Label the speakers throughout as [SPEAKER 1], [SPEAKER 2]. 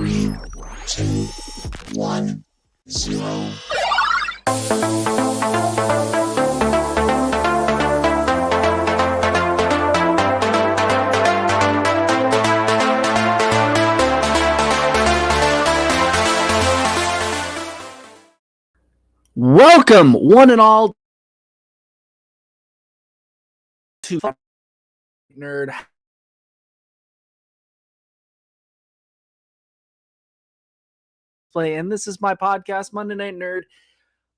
[SPEAKER 1] 3, 2, 1, 0.
[SPEAKER 2] Welcome, one and all, to Nerd. And this is my podcast, Monday Night Nerd.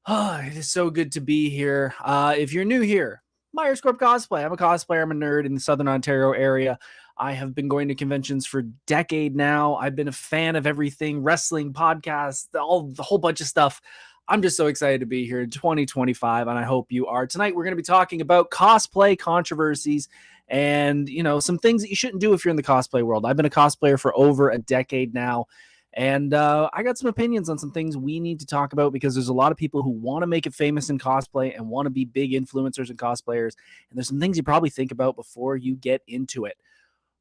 [SPEAKER 2] It is so good to be here. If you're new here, my name's Corp Cosplay. I'm a cosplayer. I'm a nerd in the Southern Ontario area. I have been going to conventions for a decade now. I've been a fan of everything, wrestling, podcasts, the whole bunch of stuff. I'm just so excited to be here in 2025, and I hope you are. Tonight, we're going to be talking about cosplay controversies and, some things that you shouldn't do if you're in the cosplay world. I've been a cosplayer for over a decade now, and I got some opinions on some things we need to talk about because there's a lot of people who want to make it famous in cosplay and want to be big influencers and cosplayers, and there's some things you probably think about before you get into it.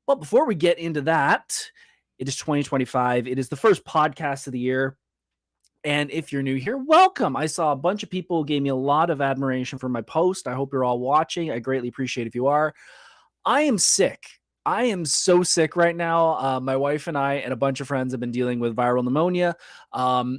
[SPEAKER 2] But before we get into that, it is 2025. It is the first podcast of the year. And if you're new here, welcome. I saw a bunch of people gave me a lot of admiration for my post. I hope you're all watching. I greatly appreciate if you are. I am sick. I am so sick right now. My wife and I and a bunch of friends have been dealing with viral pneumonia.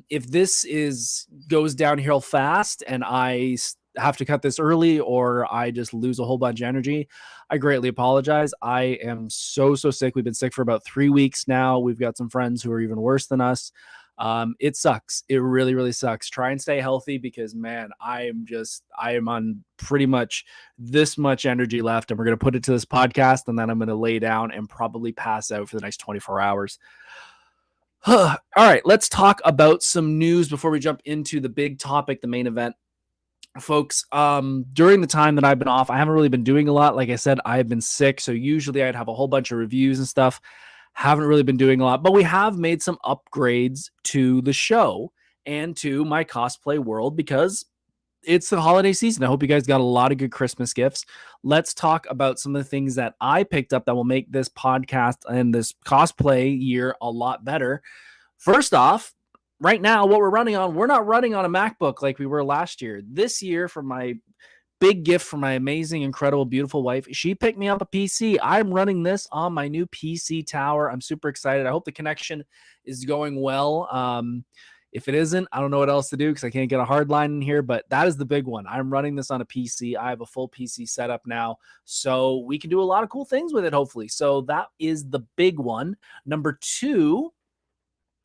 [SPEAKER 2] If this goes downhill fast and I have to cut this early or I just lose a whole bunch of energy, I greatly apologize. I am so sick. We've been sick for about 3 weeks now. We've got some friends who are even worse than us. It sucks. It really sucks. Try and stay healthy because, man, I am on pretty much this much energy left, and we're going to put it to this podcast, and then I'm going to lay down and probably pass out for the next 24 hours. All right, let's talk about some news before we jump into the big topic, the main event. Folks, during the time that I've been off, I haven't really been doing a lot. Like I said, I've been sick, so usually I'd have a whole bunch of reviews and stuff. Haven't really been doing a lot, but we have made some upgrades to the show and to my cosplay world because it's the holiday season. I hope you guys got a lot of good Christmas gifts. Let's talk about some of the things that I picked up that will make this podcast and this cosplay year a lot better. First off, right now, what we're not running on a MacBook like we were last year. This year, for my big gift from my amazing, incredible, beautiful wife, she picked me up a PC. I'm running this on my new PC tower. I'm super excited. I hope the connection is going well. If it isn't, I don't know what else to do because I can't get a hard line in here, but that is the big one. I'm running this on a PC. I have a full PC setup now, so we can do a lot of cool things with it, hopefully. So that is the big one. Number 2,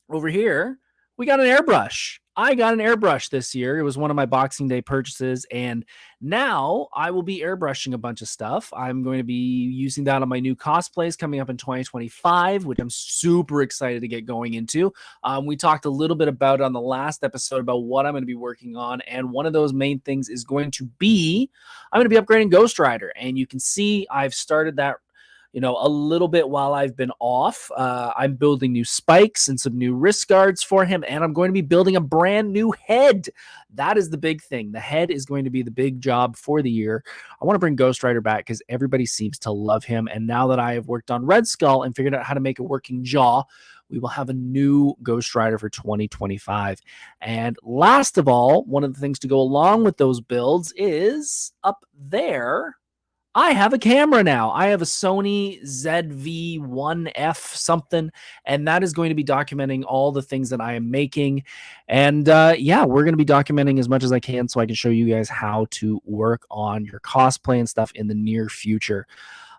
[SPEAKER 2] over here, we got an airbrush. I got an airbrush this year. It was one of my Boxing Day purchases, and now I will be airbrushing a bunch of stuff. I'm going to be using that on my new cosplays coming up in 2025, which I'm super excited to get going into. We talked a little bit about on the last episode about what I'm going to be working on, and one of those main things is going to be I'm going to be upgrading Ghost Rider, and you can see I've started that a little bit while I've been off. I'm building new spikes and some new wrist guards for him, and I'm going to be building a brand new head. That is the big thing. The head is going to be the big job for the year. I want to bring Ghost Rider back because everybody seems to love him, and now that I have worked on Red Skull and figured out how to make a working jaw, we will have a new Ghost Rider for 2025. And last of all, one of the things to go along with those builds is up there. I have a camera now. I have a Sony ZV-1F something, and that is going to be documenting all the things that I am making. And we're going to be documenting as much as I can so I can show you guys how to work on your cosplay and stuff in the near future.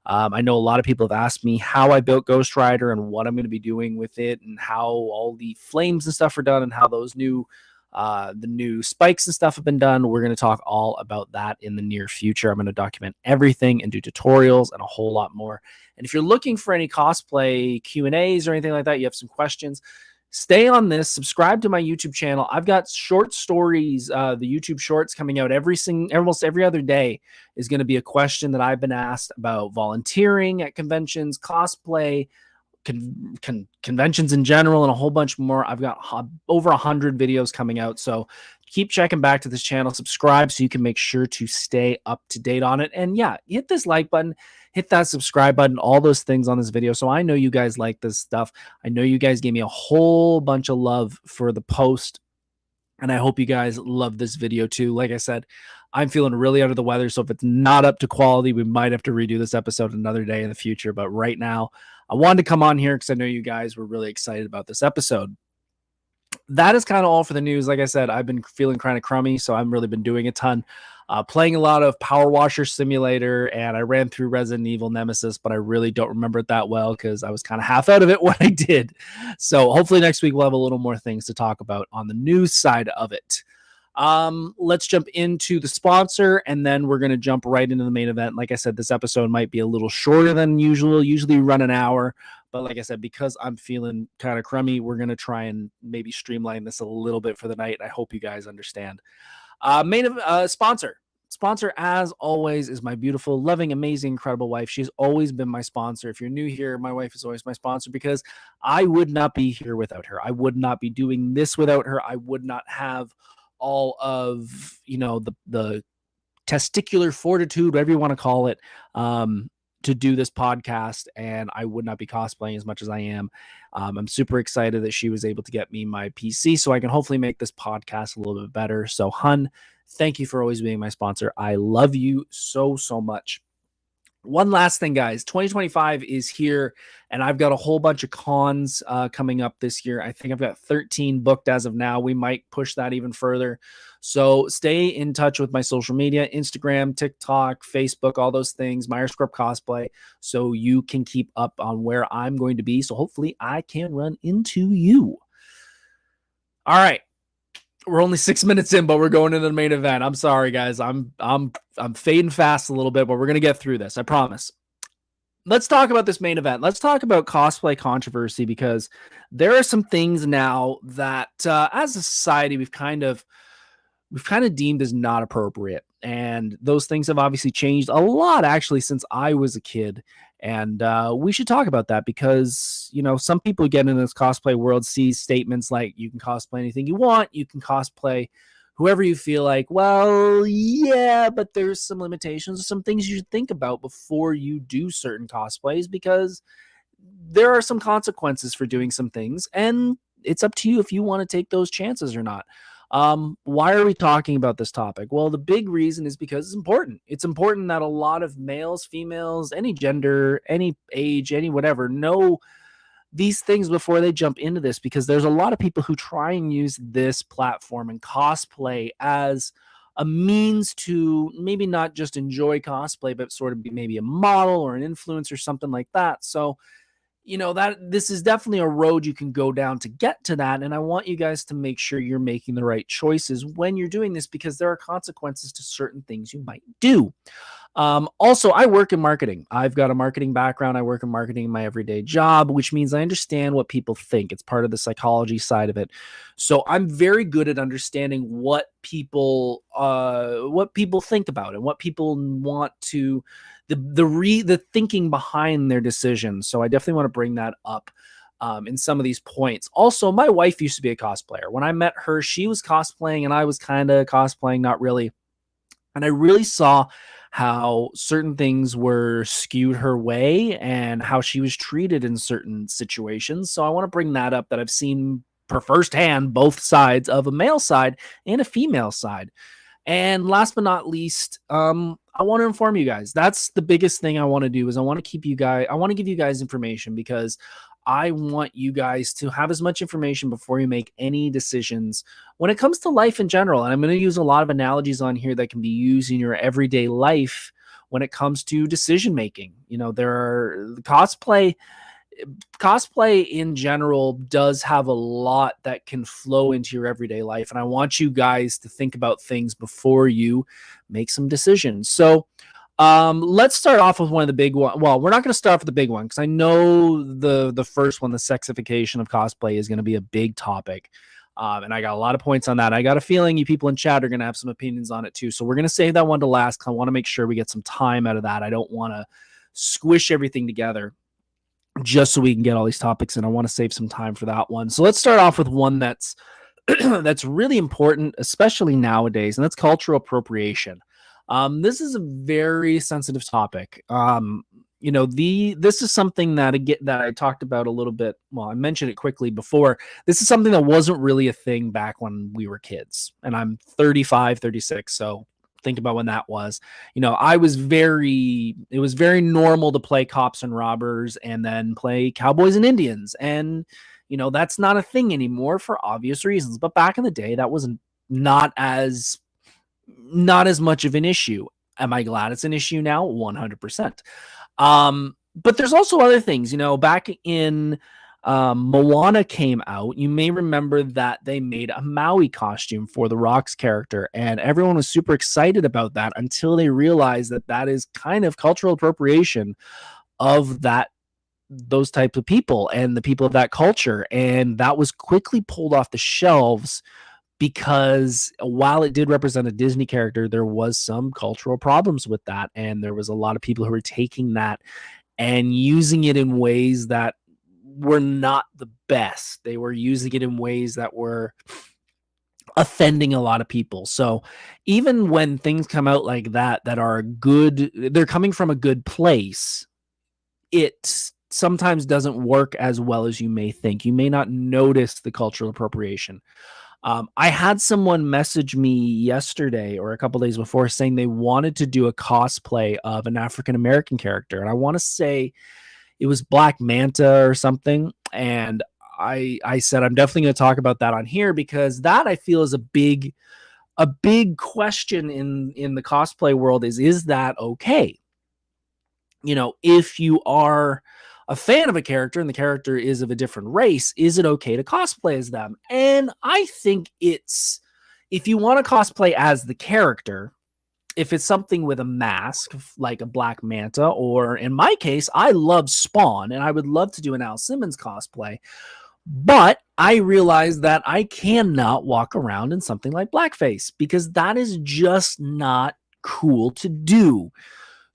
[SPEAKER 2] I know a lot of people have asked me how I built Ghost Rider and what I'm going to be doing with it and how all the flames and stuff are done and how those the new spikes and stuff have been done. We're going to talk all about that in the near future. I'm going to document everything and do tutorials and a whole lot more. And if you're looking for any cosplay Q&As or anything like that, you have some questions, stay on this, subscribe to my YouTube channel. I've got short stories, the YouTube shorts coming out almost every other day is going to be a question that I've been asked about volunteering at conventions, cosplay, conventions in general and a whole bunch more. I've got over 100 videos coming out, so keep checking back to this channel, subscribe so you can make sure to stay up to date on it. And yeah, hit this like button, hit that subscribe button, all those things on this video. So I know you guys like this stuff. I know you guys gave me a whole bunch of love for the post, and I hope you guys love this video too. Like I said, I'm feeling really under the weather, so if it's not up to quality, we might have to redo this episode another day in the future. But right now, I wanted to come on here because I know you guys were really excited about this episode. That is kind of all for the news. Like I said, I've been feeling kind of crummy, so I've really been doing a ton. Playing a lot of Power Washer Simulator, and I ran through Resident Evil Nemesis, but I really don't remember it that well because I was kind of half out of it when I did. So hopefully next week we'll have a little more things to talk about on the news side of it. Let's jump into the sponsor, and then we're going to jump right into the main event. Like I said, this episode might be a little shorter than usual. Usually we run an hour, but like I said, because I'm feeling kind of crummy, we're going to try and maybe streamline this a little bit for the night. I hope you guys understand. Sponsor, as always, is my beautiful, loving, amazing, incredible wife. She's always been my sponsor. If you're new here, my wife is always my sponsor because I would not be here without her. I would not be doing this without her. I would not have all of, the testicular fortitude, whatever you want to call it, to do this podcast, and I would not be cosplaying as much as I am. I'm super excited that she was able to get me my PC so I can hopefully make this podcast a little bit better. So, hun, thank you for always being my sponsor. I love you so, so much. One last thing, guys, 2025 is here, and I've got a whole bunch of cons coming up this year. I think I've got 13 booked as of now. We might push that even further. So stay in touch with my social media, Instagram, TikTok, Facebook, all those things, Myers Corp Cosplay, so you can keep up on where I'm going to be. So hopefully I can run into you. All right. We're only 6 minutes in, but we're going into the main event. I'm sorry, guys. I'm fading fast a little bit, but we're going to get through this. I promise. Let's talk about this main event. Let's talk about cosplay controversy, because there are some things now that as a society we've kind of deemed as not appropriate. And those things have obviously changed a lot, actually, since I was a kid. And we should talk about that because, some people get in this cosplay world, see statements like you can cosplay anything you want. You can cosplay whoever you feel like. Well, yeah, but there's some limitations, some things you should think about before you do certain cosplays, because there are some consequences for doing some things. And it's up to you if you want to take those chances or not. Why are we talking about this topic? Well, the big reason is because it's important. It's important that a lot of males, females, any gender, any age, any whatever, know these things before they jump into this, because there's a lot of people who try and use this platform and cosplay as a means to maybe not just enjoy cosplay, but sort of be maybe a model or an influencer, something like that. So, that this is definitely a road you can go down to get to that. And I want you guys to make sure you're making the right choices when you're doing this, because there are consequences to certain things you might do. Also, I work in marketing. I've got a marketing background. I work in marketing in my everyday job, which means I understand what people think. It's part of the psychology side of it. So I'm very good at understanding what people think about and what people want to, the thinking behind their decisions. So I definitely want to bring that up in some of these points. Also, my wife used to be a cosplayer. When I met her, she was cosplaying and I was kind of cosplaying, not really. And I really saw how certain things were skewed her way and how she was treated in certain situations. So I want to bring that up, that I've seen per firsthand both sides of a male side and a female side. And last but not least, I want to inform you guys. That's the biggest thing I want to do, is I want to give you guys information, because I want you guys to have as much information before you make any decisions when it comes to life in general. And I'm going to use a lot of analogies on here that can be used in your everyday life when it comes to decision making. There are cosplay in general does have a lot that can flow into your everyday life. And I want you guys to think about things before you make some decisions. So let's start off with one of the big ones. Well, we're not going to start off with the big one, because I know the first one, the sexification of cosplay, is going to be a big topic. And I got a lot of points on that. I got a feeling you people in chat are going to have some opinions on it too. So we're going to save that one to last, because I want to make sure we get some time out of that. I don't want to squish everything together. just so we can get all these topics in. I want to save some time for that one. So let's start off with one that's that's really important, especially nowadays, and that's cultural appropriation. This is a very sensitive topic. This is something that I talked about a little bit. Well, I mentioned it quickly before. This is something that wasn't really a thing back when we were kids, and I'm 35, 36, so think about when that was. It was very normal to play cops and robbers and then play cowboys and Indians. And, that's not a thing anymore for obvious reasons. But back in the day, that was not as much of an issue. Am I glad it's an issue now? 100%. But there's also other things, back in Moana came out. You may remember that they made a Maui costume for the Rock's character, and everyone was super excited about that until they realized that that is kind of cultural appropriation of those types of people and the people of that culture. And that was quickly pulled off the shelves because while it did represent a Disney character, there was some cultural problems with that. And there was a lot of people who were taking that and using it in ways that were not the best. They were using it in ways that were offending a lot of people. So even when things come out like that are good, they're coming from a good place, it sometimes doesn't work as well as you may think. You may not notice the cultural appropriation. I had someone message me yesterday or a couple days before saying they wanted to do a cosplay of an African American character. And I want to say it was Black Manta or something. And I said, I'm definitely going to talk about that on here because that I feel is a big question in the cosplay world is that okay? If you are a fan of a character and the character is of a different race, is it okay to cosplay as them? And I think if you want to cosplay as the character, if it's something with a mask like a Black Manta, or in my case, I love Spawn and I would love to do an Al Simmons cosplay, but I realize that I cannot walk around in something like blackface because that is just not cool to do.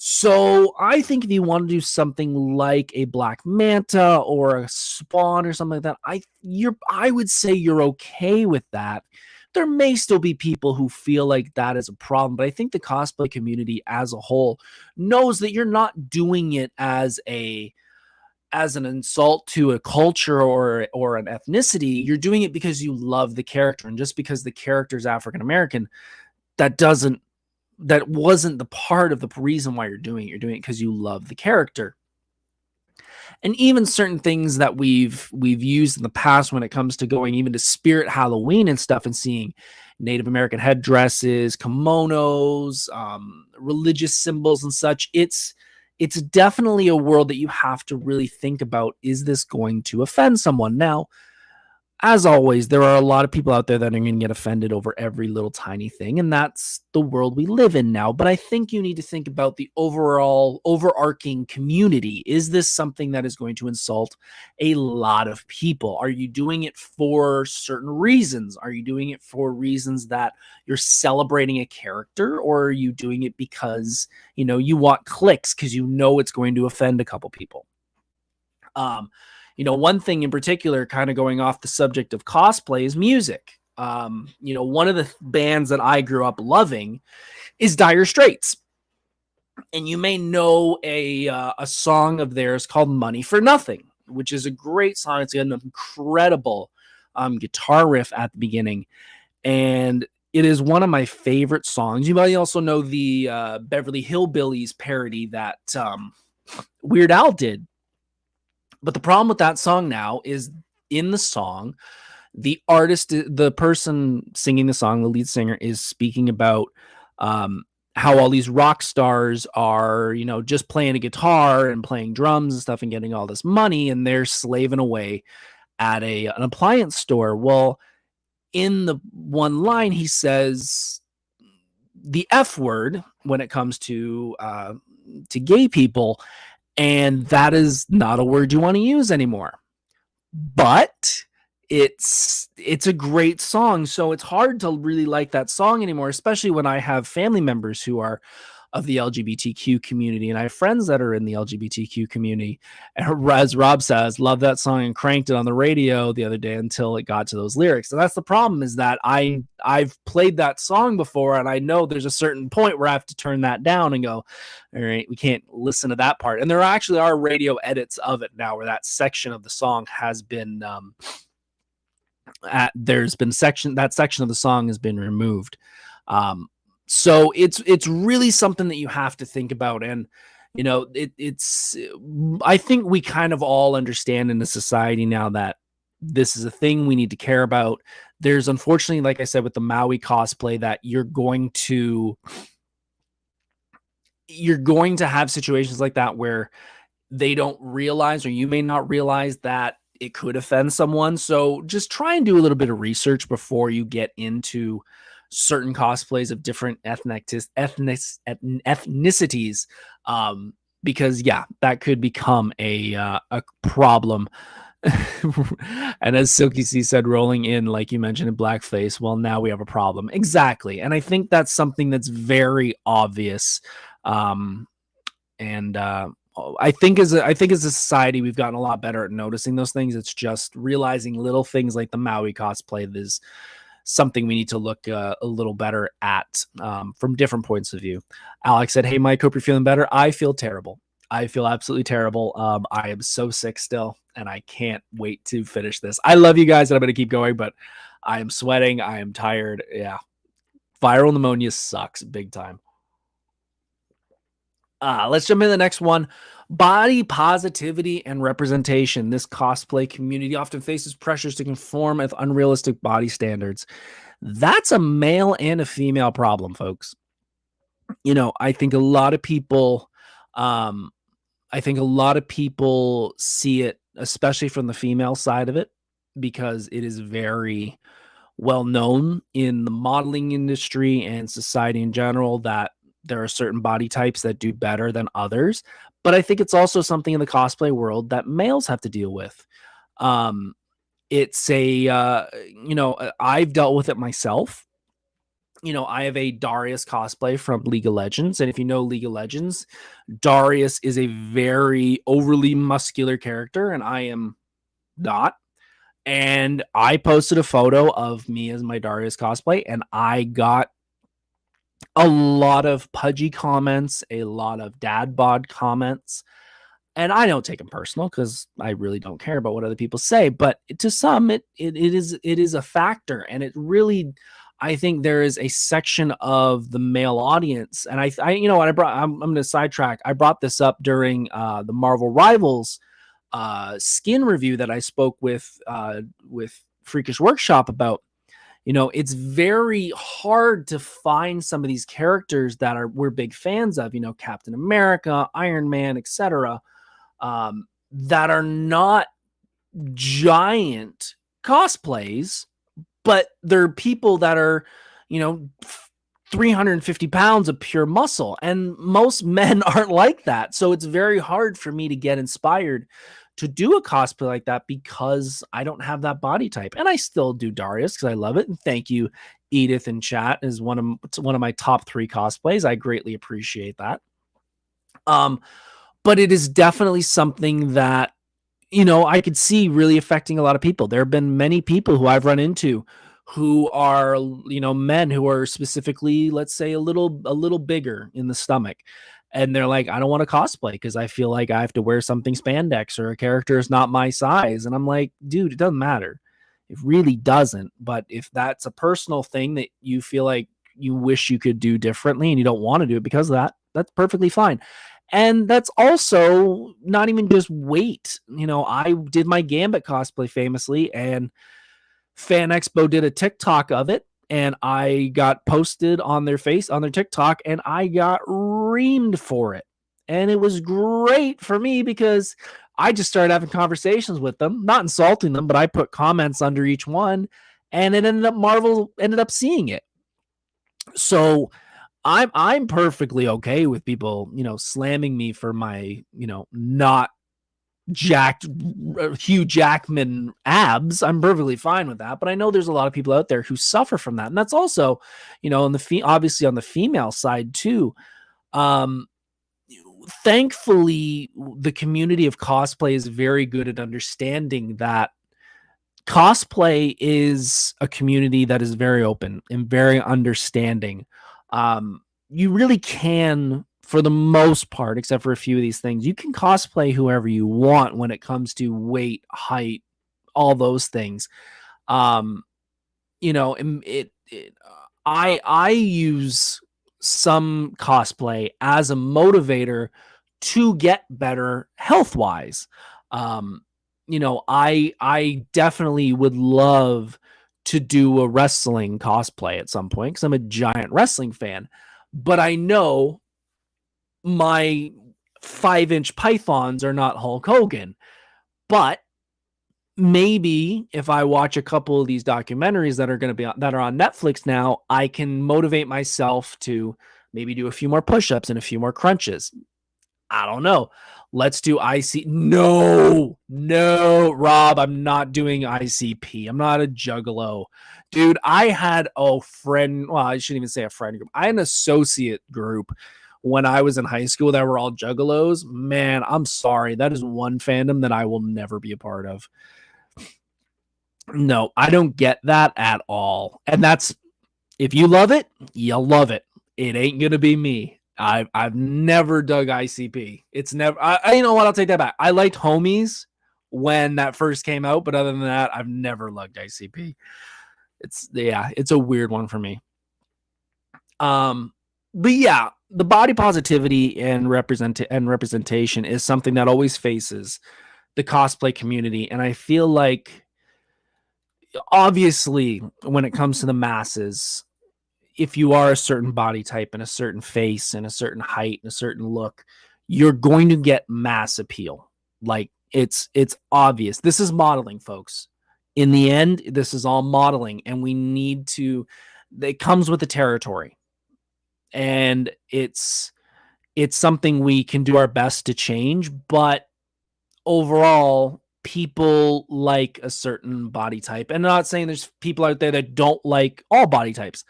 [SPEAKER 2] So I think if you want to do something like a Black Manta or a Spawn or something like that, I would say you're okay with that. There may still be people who feel like that is a problem, but I think the cosplay community as a whole knows that you're not doing it as an insult to a culture or an ethnicity. You're doing it because you love the character, and just because the character is African American, that wasn't the part of the reason why you're doing it. You're doing it because you love the character. And even certain things that we've used in the past when it comes to going even to Spirit Halloween and stuff and seeing Native American headdresses, kimonos, religious symbols and such, it's definitely a world that you have to really think about. Is this going to offend someone? Now, as always, there are a lot of people out there that are going to get offended over every little tiny thing, and that's the world we live in now. But I think you need to think about the overall overarching community. Is this something that is going to insult a lot of people? Are you doing it for certain reasons? Are you doing it for reasons that you're celebrating a character, or are you doing it because, you want clicks because it's going to offend a couple people? One thing in particular, kind of going off the subject of cosplay, is music. One of the bands that I grew up loving is Dire Straits. And you may know a song of theirs called Money for Nothing, which is a great song. It's got an incredible guitar riff at the beginning. And it is one of my favorite songs. You might also know the Beverly Hillbillies parody that Weird Al did. But the problem with that song now is in the song, the person singing the song, the lead singer, is speaking about how all these rock stars are, just playing a guitar and playing drums and stuff and getting all this money, and they're slaving away at an appliance store. Well, in the one line, he says the F word when it comes to gay people. And that is not a word you want to use anymore. But it's a great song. So it's hard to really like that song anymore, especially when I have family members who are of the LGBTQ community. And I have friends that are in the LGBTQ community. And as Rob says, love that song and cranked it on the radio the other day until it got to those lyrics. And that's the problem, is that I've played that song before, and I know there's a certain point where I have to turn that down and go, all right, we can't listen to that part. And there actually are radio edits of it now where that section of the song has been that section of the song has been removed. So it's really something that you have to think about. And it's I think we kind of all understand in the society now that this is a thing we need to care about. There's, unfortunately, like I said, with the Maui cosplay, that you're going to have situations like that where they don't realize, or you may not realize, that it could offend someone. So just try and do a little bit of research before you get into certain cosplays of different ethnicities, because that could become a problem. And as Silky C said, rolling in, like you mentioned, in blackface, well, now we have a problem. Exactly. And I think that's something that's very obvious. I think as a society, we've gotten a lot better at noticing those things. It's just realizing little things like the Maui cosplay is something we need to look a little better at, from different points of view. Alex said, "Hey, Mike, hope you're feeling better." I feel terrible. I feel absolutely terrible. I am so sick still, and I can't wait to finish this. I love you guys, and I'm going to keep going, but I am sweating. I am tired. Yeah. Viral pneumonia sucks big time. Let's jump into the next one. Body positivity and representation. This cosplay community often faces pressures to conform with unrealistic body standards. That's a male and a female problem, folks. I think a lot of people, see it, especially from the female side of it, because it is very well known in the modeling industry and society in general that there are certain body types that do better than others. But I think it's also something in the cosplay world that males have to deal with. It's I've dealt with it myself. I have a Darius cosplay from League of Legends. And if you know League of Legends, Darius is a very overly muscular character, and I am not. And I posted a photo of me as my Darius cosplay, and I got a lot of pudgy comments, a lot of dad bod comments. And I don't take them personal because I really don't care about what other people say. But to some, it is a factor. And it really, I think there is a section of the male audience. And I'm going to sidetrack. I brought this up during the Marvel Rivals skin review that I spoke with Freakish Workshop about. It's very hard to find some of these characters that we're big fans of, Captain America, Iron Man, etc., that are not giant cosplays, but they're people that are, 350 pounds of pure muscle. And most men aren't like that. So it's very hard for me to get inspired to do a cosplay like that because I don't have that body type. And I still do Darius because I love it. And thank you, Edith in chat, is one of my top 3 cosplays. I greatly appreciate that. But it is definitely something that, I could see really affecting a lot of people. There have been many people who I've run into who are, men who are specifically, let's say, a little bigger in the stomach. And they're like, I don't want to cosplay because I feel like I have to wear something spandex or a character is not my size. And I'm like, dude, it doesn't matter. It really doesn't. But if that's a personal thing that you feel like you wish you could do differently and you don't want to do it because of that, that's perfectly fine. And that's also not even just weight. I did my Gambit cosplay famously, and Fan Expo did a TikTok of it. And I got posted on their TikTok, and I got reamed for it. And it was great for me because I just started having conversations with them, not insulting them, but I put comments under each one, and it Marvel ended up seeing it. So I'm perfectly okay with people, slamming me for my, not jacked Hugh Jackman abs. I'm perfectly fine with that, but I know there's a lot of people out there who suffer from that. And that's also, obviously on the female side too. Um, Thankfully, the community of cosplay is very good at understanding that cosplay is a community that is very open and very understanding. You really can, for the most part, except for a few of these things, you can cosplay whoever you want when it comes to weight, height, all those things. Um, I use some cosplay as a motivator to get better health wise. I definitely would love to do a wrestling cosplay at some point because I'm a giant wrestling fan. But I know my 5-inch pythons are not Hulk Hogan. But maybe if I watch a couple of these documentaries that are going to be that are on Netflix now, I can motivate myself to maybe do a few more push-ups and a few more crunches. I don't know. Let's do IC. No, Rob, I'm not doing ICP. I'm not a juggalo. Dude, I had a friend. Well, I shouldn't even say a friend group. I had an associate group when I was in high school that were all juggalos. Man, I'm sorry. That is one fandom that I will never be a part of. No, I don't get that at all. And that's, if you love it, you'll love it. It ain't gonna be me. I've never dug ICP. It's never. You know what? I'll take that back. I liked Homies when that first came out, but other than that, I've never loved ICP. It's a weird one for me. But yeah, the body positivity and representation is something that always faces the cosplay community, and I feel like obviously when it comes to the masses, if you are a certain body type and a certain face and a certain height and a certain look, you're going to get mass appeal. Like it's obvious. This is modeling, folks. In the end, this is all modeling, and we need to. It comes with the territory, and it's something we can do our best to change. But overall, people like a certain body type, and I'm not saying there's people out there that don't like all body types.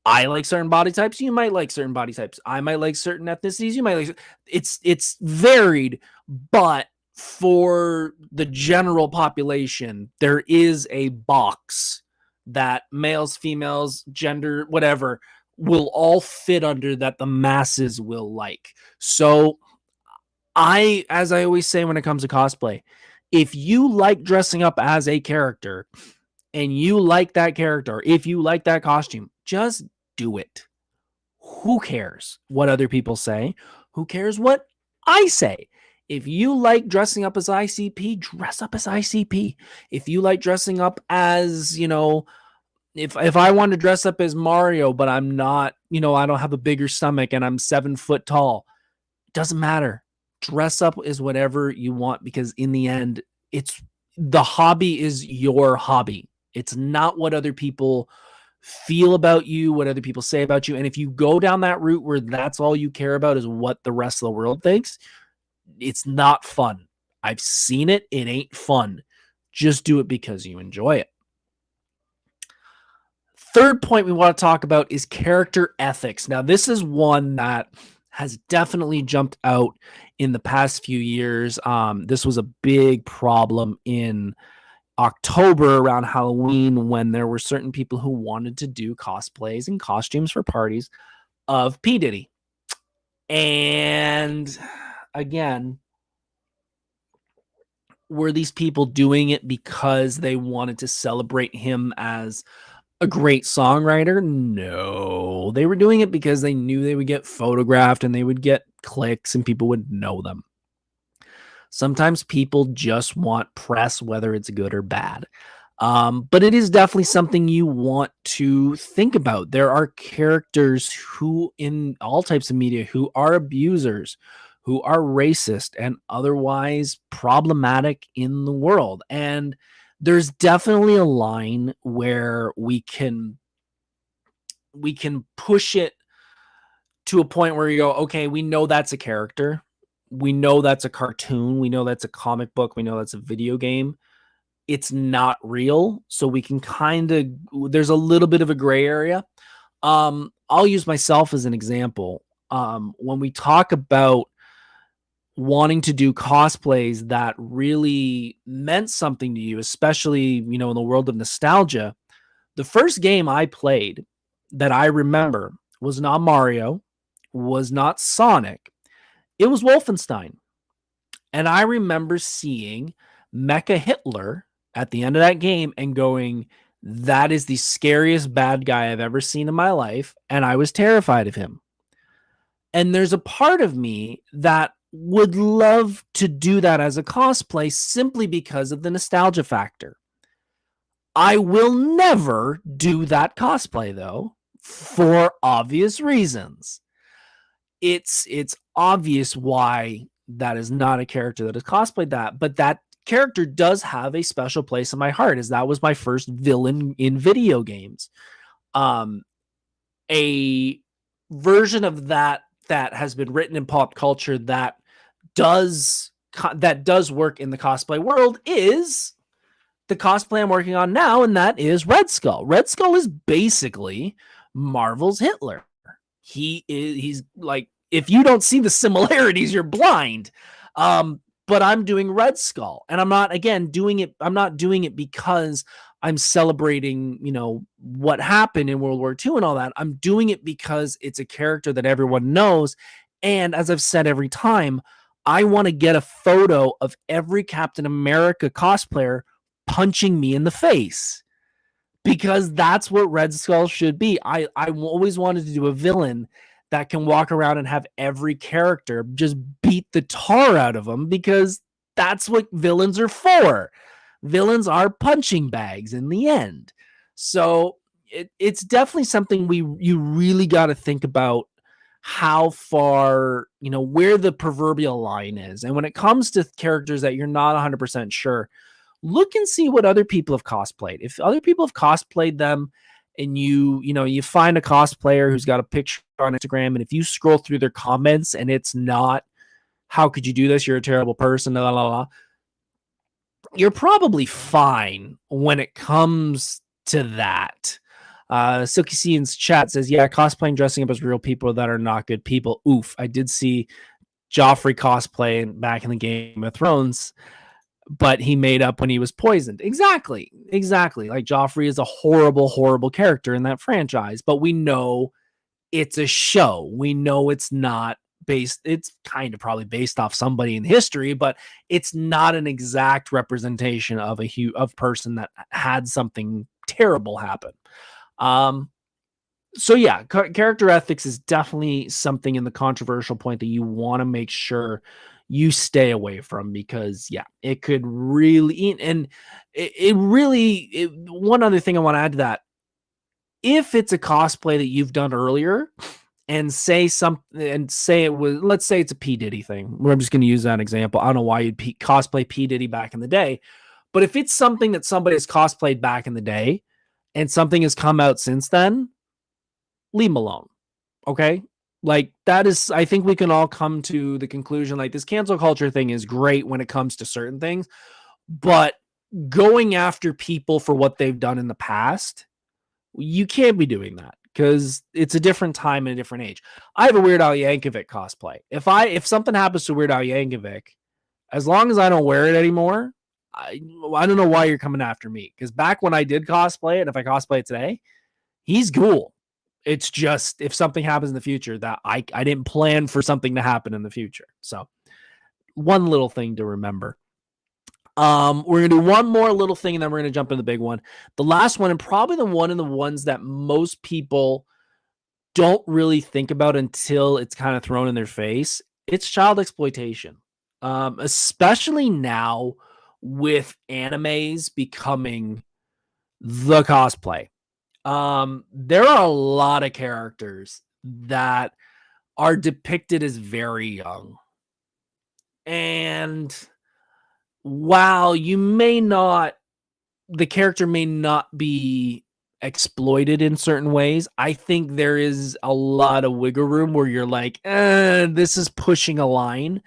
[SPEAKER 2] I like certain body types. You might like certain body types. I might like certain ethnicities. You might like. It's varied, but for the general population, there is a box that males, females, gender, whatever, will all fit under that the masses will like. So as I always say when it comes to cosplay, if you like dressing up as a character and you like that character, if you like that costume, just do it. Who cares what other people say? Who cares what I say? If you like dressing up as ICP, dress up as ICP. If you like dressing up as, if I want to dress up as Mario, but I'm not, I don't have a bigger stomach and I'm 7 foot tall, doesn't matter. Dress up is whatever you want, because in the end, the hobby is your hobby. It's not what other people feel about you, what other people say about you. And if you go down that route where that's all you care about is what the rest of the world thinks, it's not fun. I've seen it. It ain't fun. Just do it because you enjoy it. Third point we want to talk about is character ethics. Now, this is one that has definitely jumped out in the past few years. This was a big problem in October around Halloween when there were certain people who wanted to do cosplays and costumes for parties of P. Diddy. And again, were these people doing it because they wanted to celebrate him as a great songwriter? No, they were doing it because they knew they would get photographed and they would get clicks and people would know them. Sometimes people just want press, whether it's good or bad. But it is definitely something you want to think about. There are characters who, in all types of media, who are abusers, who are racist and otherwise problematic in the world. And there's definitely a line where we can push it to a point where you go, okay, we know that's a character. We know that's a cartoon. We know that's a comic book. We know that's a video game. It's not real. So we can there's a little bit of a gray area. I'll use myself as an example. When we talk about wanting to do cosplays that really meant something to you, especially, in the world of nostalgia, the first game I played that I remember was not Mario, was not Sonic. It was Wolfenstein. And I remember seeing Mecha Hitler at the end of that game and going, that is the scariest bad guy I've ever seen in my life. And I was terrified of him. And there's a part of me that would love to do that as a cosplay simply because of the nostalgia factor. I will never do that cosplay though, for obvious reasons. It's obvious why that is not a character that is cosplayed that, but that character does have a special place in my heart, as that was my first villain in video games. A version of that has been written in pop culture that does work in the cosplay world is the cosplay I'm working on now, and that is Red Skull. Red Skull is basically Marvel's Hitler. He's like, if you don't see the similarities, you're blind. But I'm doing Red Skull, and I'm not doing it because I'm celebrating, what happened in World War II and all that. I'm doing it because it's a character that everyone knows. And as I've said every time, I want to get a photo of every Captain America cosplayer punching me in the face, because that's what Red Skull should be. I always wanted to do a villain that can walk around and have every character just beat the tar out of them, because that's what villains are for. Villains are punching bags in the end. So it's definitely something you really got to think about, how far, where the proverbial line is. And when it comes to characters that you're not 100% sure, look and see what other people have cosplayed. If other people have cosplayed them, and you find a cosplayer who's got a picture on Instagram, and if you scroll through their comments and it's not, how could you do this? You're a terrible person, blah, blah, blah, you're probably fine when it comes to that. Silky Scene's chat says, yeah, cosplaying, dressing up as real people that are not good people. Oof. I did see Joffrey cosplay back in the Game of Thrones, but he made up when he was poisoned. Exactly. Like, Joffrey is a horrible, horrible character in that franchise, but we know it's a show. We know it's not based. It's kind of probably based off somebody in history, but it's not an exact representation of a person that had something terrible happen. So yeah, character ethics is definitely something in the controversial point that you want to make sure you stay away from, because it could really, and one other thing I want to add to that, if it's a cosplay that you've done earlier, and say it was, let's say it's a P. Diddy thing. I'm just going to use that example. I don't know why you'd cosplay P. Diddy back in the day, but if it's something that somebody has cosplayed back in the day and something has come out since then, leave them alone. Okay. Like, that is, I think we can all come to the conclusion, like, this cancel culture thing is great when it comes to certain things, but going after people for what they've done in the past, you can't be doing that, because it's a different time and a different age. I have a Weird Al Yankovic cosplay. If something happens to Weird Al Yankovic, as long as I don't wear it anymore, I don't know why you're coming after me, because back when I did cosplay it, if I cosplay it today, he's cool. It's just, if something happens in the future, that I didn't plan for something to happen in the future. So one little thing to remember. We're going to do one more little thing, and then we're going to jump into the big one. The last one, and probably the ones that most people don't really think about until it's kind of thrown in their face. It's child exploitation. Especially now with animes becoming the cosplay. There are a lot of characters that are depicted as very young. And while the character may not be exploited in certain ways, I think there is a lot of wiggle room where you're like, this is pushing a line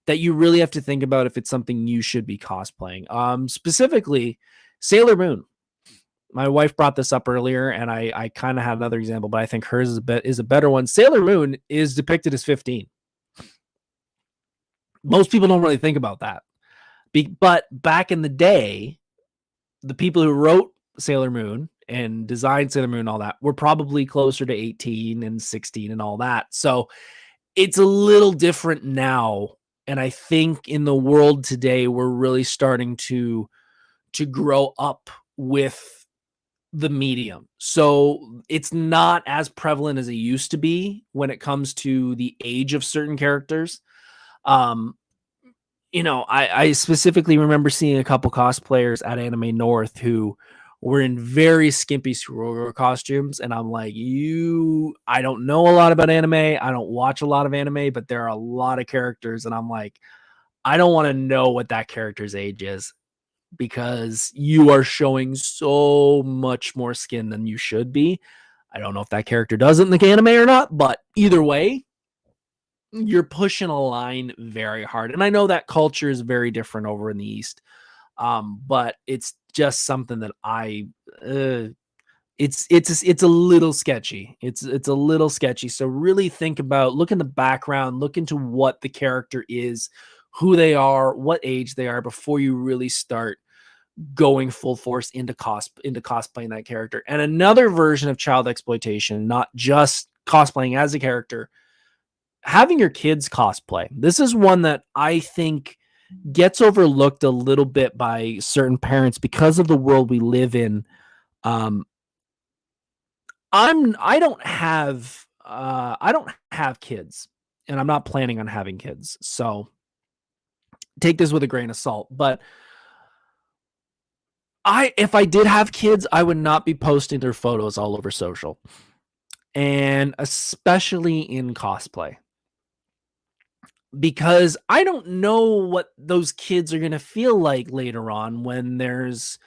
[SPEAKER 2] that you really have to think about if it's something you should be cosplaying. Specifically, Sailor Moon. My wife brought this up earlier, and I kind of had another example, but I think hers is a better one. Sailor Moon is depicted as 15. Most people don't really think about that. But back in the day, the people who wrote Sailor Moon and designed Sailor Moon and all that were probably closer to 18 and 16 and all that. So it's a little different now. And I think in the world today, we're really starting to grow up with the medium. So it's not as prevalent as it used to be when it comes to the age of certain characters. Um, I specifically remember seeing a couple cosplayers at Anime North who were in very skimpy superhero costumes, and I'm like, I don't know a lot about anime. I don't watch a lot of anime, but there are a lot of characters, and I'm like, I don't want to know what that character's age is because you are showing so much more skin than you should be. I don't know if that character does it in the anime or not, but either way, you're pushing a line very hard. And I know that culture is very different over in the East. But it's just something that it's a little sketchy. It's a little sketchy. So really look in the background, look into what the character is, who they are, what age they are before you really start going full force into cosplaying that character. And another version of child exploitation, not just cosplaying as a character, having your kids cosplay. This is one that I think gets overlooked a little bit by certain parents because of the world we live in. I don't have kids, and I'm not planning on having kids. So take this with a grain of salt, but if I did have kids, I would not be posting their photos all over social, and especially in cosplay, because I don't know what those kids are going to feel like later on when there's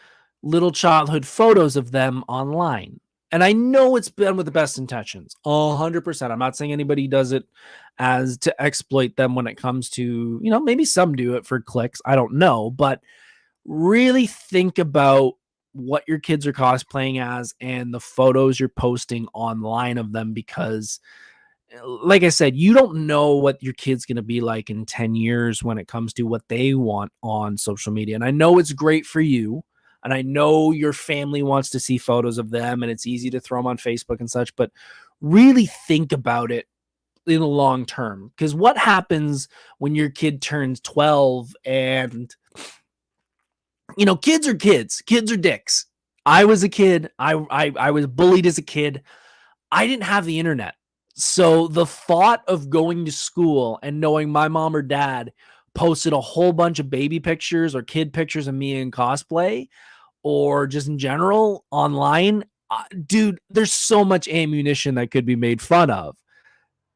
[SPEAKER 2] little childhood photos of them online. And I know it's been with the best intentions, 100%. I'm not saying anybody does it as to exploit them when it comes to, maybe some do it for clicks. I don't know, but really think about what your kids are cosplaying as and the photos you're posting online of them, because like I said, you don't know what your kid's going to be like in 10 years when it comes to what they want on social media. And I know it's great for you, and I know your family wants to see photos of them, and it's easy to throw them on Facebook and such, but really think about it in the long term. Because what happens when your kid turns 12 and, kids are dicks. I was a kid. I was bullied as a kid. I didn't have the internet. So the thought of going to school and knowing my mom or dad posted a whole bunch of baby pictures or kid pictures of me in cosplay or just in general online, dude, there's so much ammunition that could be made fun of.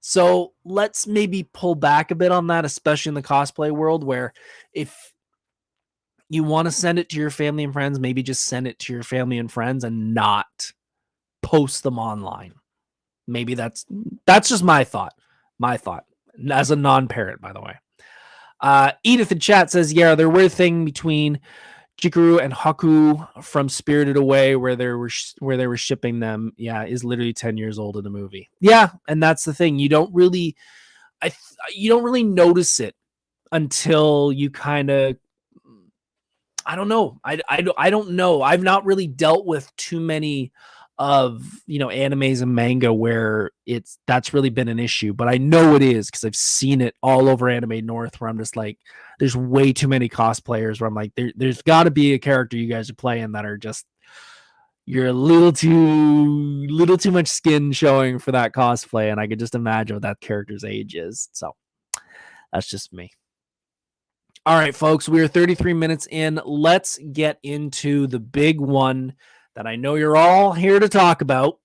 [SPEAKER 2] So let's maybe pull back a bit on that, especially in the cosplay world, where if you want to send it to your family and friends, maybe just send it to your family and friends and not post them online. Maybe that's just my thought as a non-parent, by the way. Edith in chat says, yeah, there were a thing between Chikuru and Haku from Spirited Away where they were shipping them. Yeah, is literally 10 years old in the movie. Yeah, and that's the thing. You don't really notice it until you kind of, I don't know. I don't know. I've not really dealt with too many of animes and manga where that's really been an issue, but I know it is because I've seen it all over Anime North, where I'm just like, there's way too many cosplayers where I'm like, there's got to be a character you guys are playing that are just, you're a little too much skin showing for that cosplay, and I could just imagine what that character's age is. So that's just me. All right, folks, we are 33 minutes in. Let's get into the big one that I know you're all here to talk about,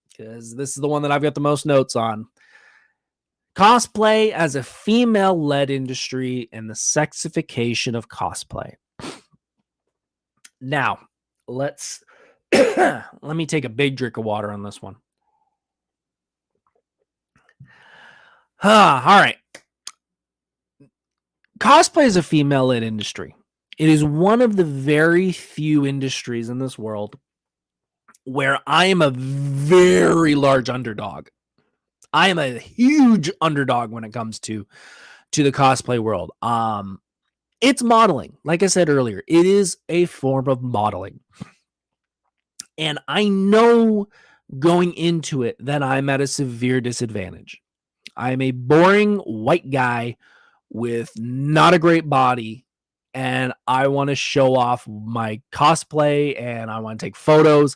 [SPEAKER 2] because this is the one that I've got the most notes on. Cosplay as a female-led industry and the sexification of cosplay. Now, let me take a big drink of water on this one. All right. Cosplay is a female-led industry. It is one of the very few industries in this world where I am a very large underdog. I am a huge underdog when it comes to the cosplay world. It's modeling. Like I said earlier, it is a form of modeling. And I know going into it that I'm at a severe disadvantage. I'm a boring white guy with not a great body, and I want to show off my cosplay and I want to take photos.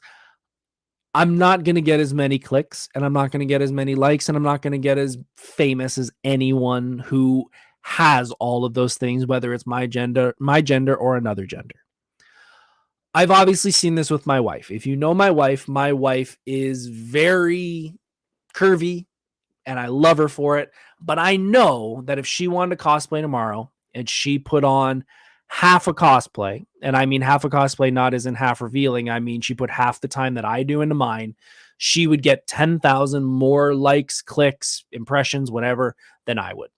[SPEAKER 2] I'm not going to get as many clicks, and I'm not going to get as many likes, and I'm not going to get as famous as anyone who has all of those things, whether it's my gender or another gender. I've obviously seen this with my wife. If you know my wife is very curvy, and I love her for it. But I know that if she wanted to cosplay tomorrow and she put on half a cosplay, and I mean half a cosplay not as in half revealing, I mean she put half the time that I do into mine, she would get 10,000 more likes, clicks, impressions, whatever, than I would.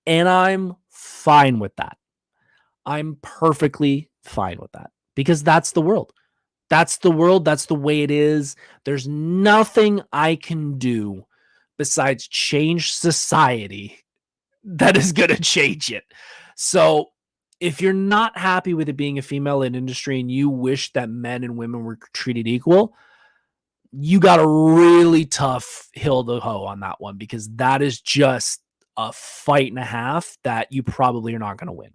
[SPEAKER 2] And I'm fine with that. I'm perfectly fine with that because that's the world. That's the world. That's the way it is. There's nothing I can do besides change society that is going to change it. So if you're not happy with it being a female in industry and you wish that men and women were treated equal, you got a really tough hill to hoe on that one, because that is just a fight and a half that you probably are not going to win.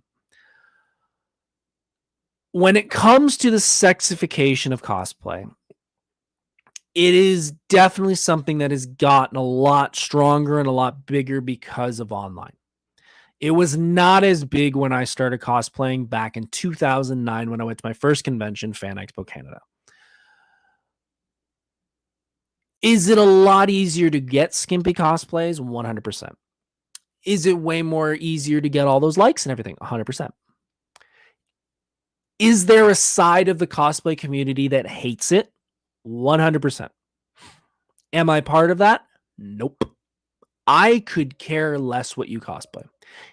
[SPEAKER 2] When it comes to the sexification of cosplay, it is definitely something that has gotten a lot stronger and a lot bigger because of online. It was not as big when I started cosplaying back in 2009 when I went to my first convention, Fan Expo Canada. Is it a lot easier to get skimpy cosplays? 100%. Is it way more easier to get all those likes and everything? 100%. Is there a side of the cosplay community that hates it? 100%. Am I part of that? Nope. I could care less what you cosplay.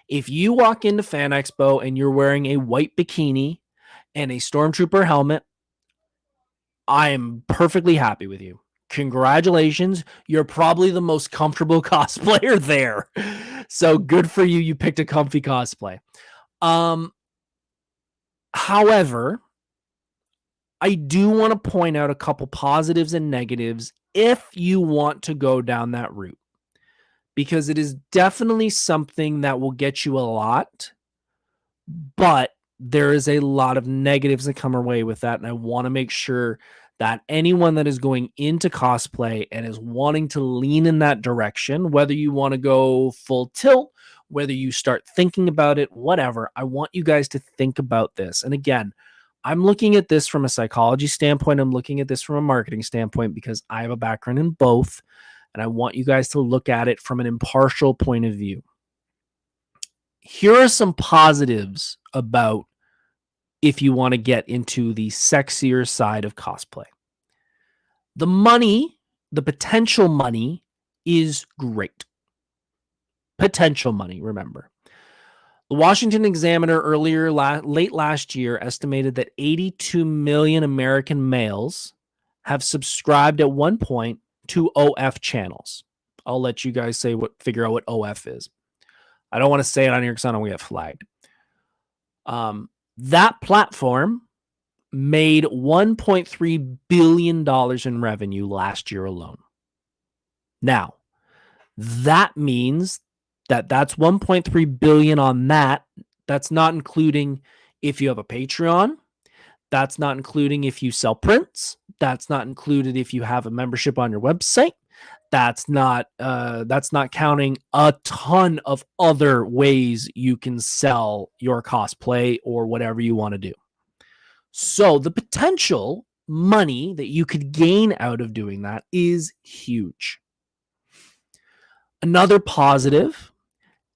[SPEAKER 2] If you walk into Fan Expo and you're wearing a white bikini and a Stormtrooper helmet, I am perfectly happy with you. Congratulations. You're probably the most comfortable cosplayer there. So good for you. You picked a comfy cosplay. However, I do want to point out a couple positives and negatives if you want to go down that route, because it is definitely something that will get you a lot, but there is a lot of negatives that come away with that. And I want to make sure that anyone that is going into cosplay and is wanting to lean in that direction, whether you want to go full tilt, whether you start thinking about it, whatever, I want you guys to think about this. And again, I'm looking at this from a psychology standpoint. I'm looking at this from a marketing standpoint because I have a background in both. And I want you guys to look at it from an impartial point of view. Here are some positives about if you want to get into the sexier side of cosplay. The money, the potential money is great. Potential money, remember. The Washington Examiner late last year estimated that 82 million American males have subscribed at one point to OF channels. I'll let you guys figure out what OF is. I don't want to say it on here because I don't want to get flagged. That platform made $1.3 billion in revenue last year alone. Now, that means that's 1.3 billion on that. That's not including if you have a Patreon. That's not including if you sell prints. That's not included if you have a membership on your website. That's not counting a ton of other ways you can sell your cosplay or whatever you want to do. So the potential money that you could gain out of doing that is huge. Another positive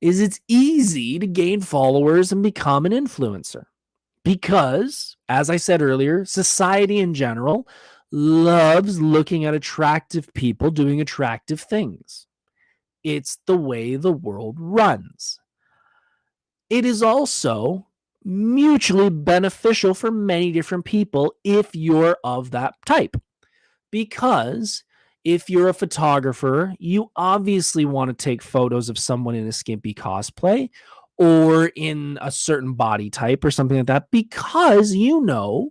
[SPEAKER 2] is it's easy to gain followers and become an influencer because, as I said earlier, society in general loves looking at attractive people doing attractive things. It's the way the world runs. It is also mutually beneficial for many different people if you're of that type. Because if you're a photographer, you obviously want to take photos of someone in a skimpy cosplay or in a certain body type or something like that, because you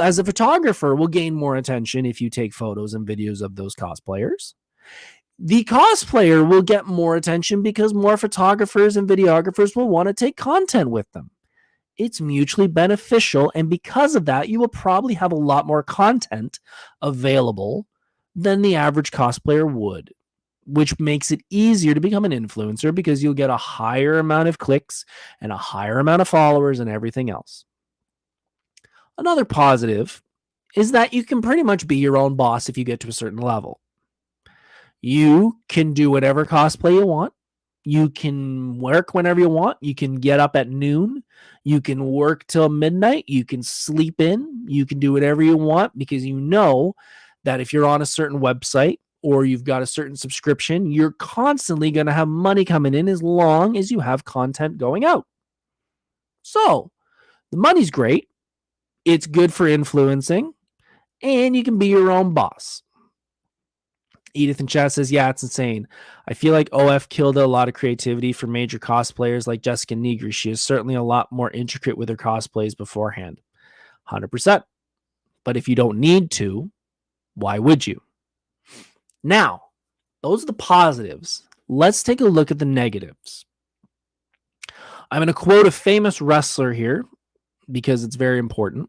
[SPEAKER 2] as a photographer will gain more attention if you take photos and videos of those cosplayers. The cosplayer will get more attention because more photographers and videographers will want to take content with them. It's mutually beneficial, and because of that, you will probably have a lot more content available than the average cosplayer would, which makes it easier to become an influencer because you'll get a higher amount of clicks and a higher amount of followers and everything else. Another positive is that you can pretty much be your own boss if you get to a certain level. You can do whatever cosplay you want. You can work whenever you want. You can get up at noon. You can work till midnight. You can sleep in. You can do whatever you want because you know that if you're on a certain website or you've got a certain subscription, you're constantly going to have money coming in as long as you have content going out. So the money's great. It's good for influencing, and you can be your own boss. Edith in chat says, yeah, it's insane. I feel like OF killed a lot of creativity for major cosplayers like Jessica Negri. She is certainly a lot more intricate with her cosplays beforehand. 100%. But if you don't need to, why would you? Now, those are the positives. Let's take a look at the negatives. I'm going to quote a famous wrestler here because it's very important.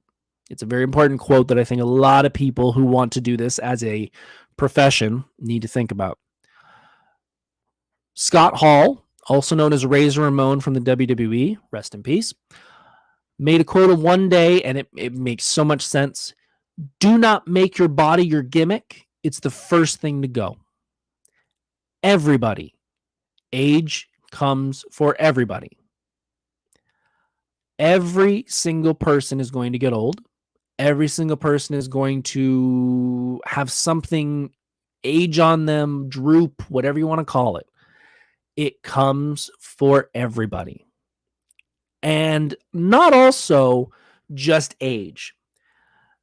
[SPEAKER 2] It's a very important quote that I think a lot of people who want to do this as a profession need to think about. Scott Hall, also known as Razor Ramon from the WWE, rest in peace, made a quote of one day, and it makes so much sense. Do not make your body your gimmick. It's the first thing to go. Everybody. Age comes for everybody. Every single person is going to get old. Every single person is going to have something age on them, droop, whatever you want to call it. It comes for everybody. And not also just age.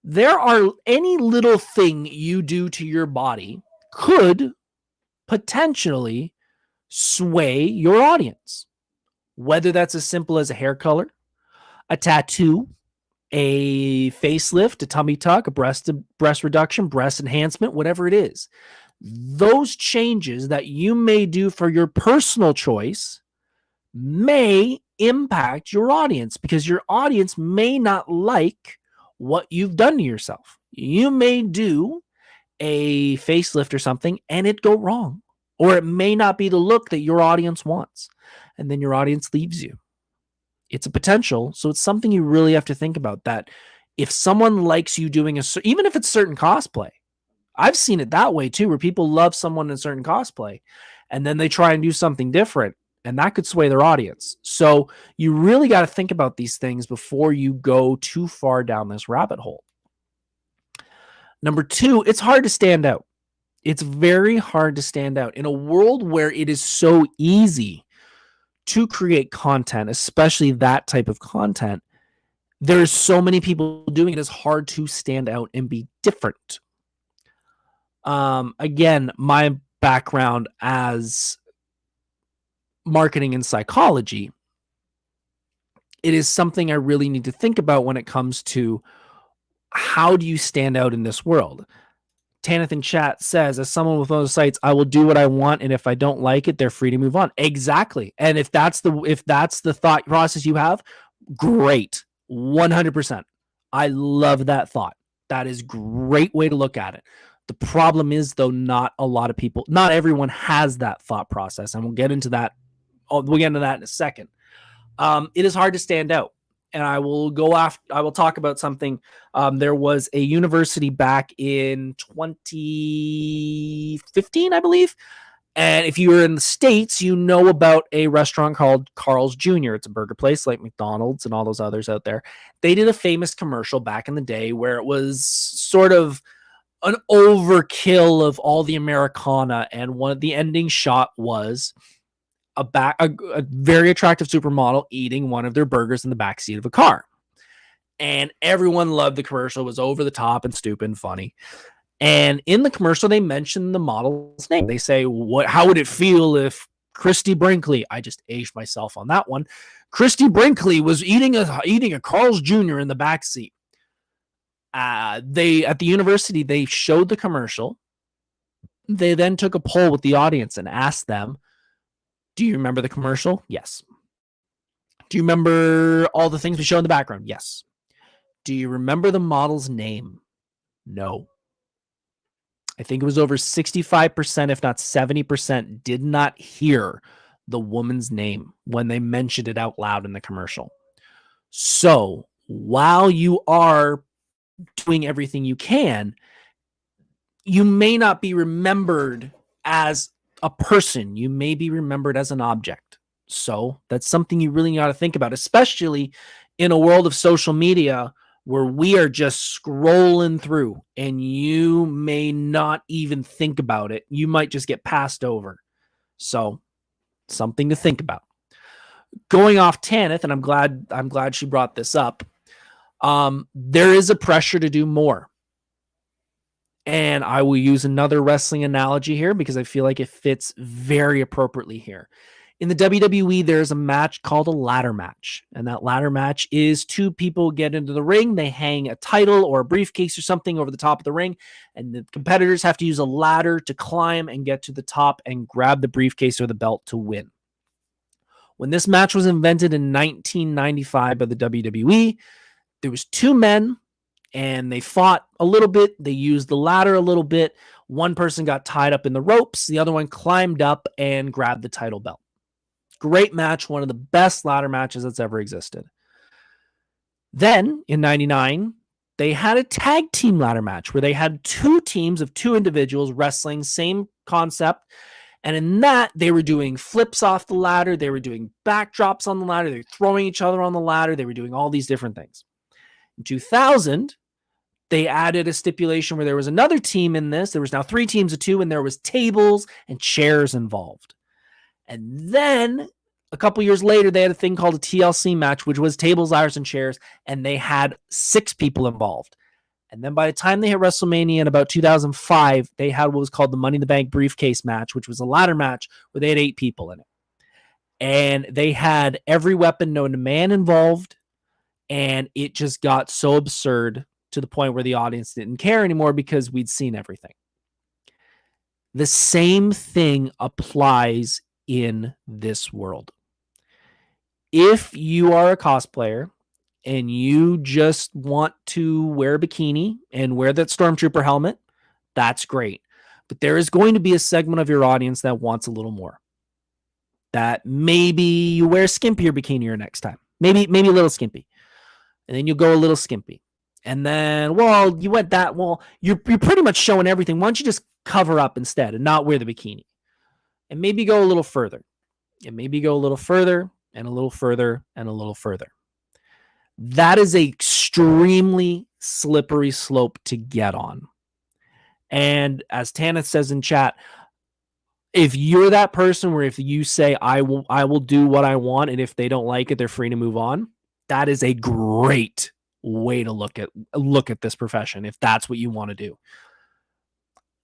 [SPEAKER 2] There are any little thing you do to your body could potentially sway your audience. Whether that's as simple as a hair color, a tattoo, a facelift, a tummy tuck, a breast reduction, breast enhancement, whatever it is. Those changes that you may do for your personal choice may impact your audience because your audience may not like what you've done to yourself. You may do a facelift or something and it go wrong, or it may not be the look that your audience wants, and then your audience leaves you. It's a potential, so it's something you really have to think about, that if someone likes you doing even if it's certain cosplay, I've seen it that way too, where people love someone in a certain cosplay and then they try and do something different, and that could sway their audience. So you really got to think about these things before you go too far down this rabbit hole. Number two, it's hard to stand out. It's very hard to stand out in a world where it is so easy to create content, especially that type of content. There's so many people doing it. It's hard to stand out and be different. Again, my background as marketing and psychology, it is something I really need to think about when it comes to how do you stand out in this world. Tanith in chat says, as someone with those sites, I will do what I want, and if I don't like it, they're free to move on. Exactly. And if that's the thought process you have, great. 100%. I love that thought. That is a great way to look at it. The problem is, though, not everyone has that thought process, and we'll get into that. We'll get into that in a second. It is hard to stand out. And I will talk about something. There was a university back in 2015, I believe. And if you were in the States, you know about a restaurant called Carl's Jr. It's a burger place like McDonald's and all those others out there. They did a famous commercial back in the day where it was sort of an overkill of all the Americana. And the ending shot was a very attractive supermodel eating one of their burgers in the backseat of a car. And everyone loved the commercial. It was over the top and stupid and funny. And in the commercial, they mention the model's name. They say, how would it feel if Christy Brinkley, I just aged myself on that one, Christy Brinkley was eating a Carl's Jr. in the backseat. They at the university, they showed the commercial. They then took a poll with the audience and asked them, do you remember the commercial? Yes. Do you remember all the things we show in the background? Yes. Do you remember the model's name? No. I think it was over 65%, if not 70%, did not hear the woman's name when they mentioned it out loud in the commercial. So while you are doing everything you can, you may not be remembered as a person. You may be remembered as an object. So that's something you really got to think about, especially in a world of social media where we are just scrolling through and you may not even think about it. You might just get passed over. So something to think about. Going off Tanith, and I'm glad she brought this up. There is a pressure to do more. And I will use another wrestling analogy here because I feel like it fits very appropriately here. In the WWE, there's a match called a ladder match. And that ladder match is two people get into the ring. They hang a title or a briefcase or something over the top of the ring. And the competitors have to use a ladder to climb and get to the top and grab the briefcase or the belt to win. When this match was invented in 1995 by the WWE, there was two men and they fought a little bit. They used the ladder a little bit. One person got tied up in the ropes. The other one climbed up and grabbed the title belt. Great match. One of the best ladder matches that's ever existed. Then in 99, they had a tag team ladder match where they had two teams of two individuals wrestling, same concept. And in that, they were doing flips off the ladder. They were doing backdrops on the ladder. They were throwing each other on the ladder. They were doing all these different things. In 2000, they added a stipulation where there was another team in this. There was now three teams of two, and there was tables and chairs involved. And then a couple years later, they had a thing called a TLC match, which was tables, ladders, and chairs, and they had 6 people involved. And then by the time they hit WrestleMania in about 2005, they had what was called the Money in the Bank briefcase match, which was a ladder match where they had 8 people in it. And they had every weapon known to man involved, and it just got so absurd to the point where the audience didn't care anymore because we'd seen everything. The same thing applies in this world. If you are a cosplayer and you just want to wear a bikini and wear that Stormtrooper helmet, that's great. But there is going to be a segment of your audience that wants a little more. That maybe you wear a skimpier bikini next time. Maybe a little skimpy. And then you go a little skimpy. And then, well, you went that, well, you're pretty much showing everything. Why don't you just cover up instead and not wear the bikini? And maybe go a little further. And maybe go a little further and a little further and a little further. That is an extremely slippery slope to get on. And as Tanith says in chat, if you're that person where if you say, I will do what I want, and if they don't like it, they're free to move on, that is a great way to look at this profession if that's what you want to do.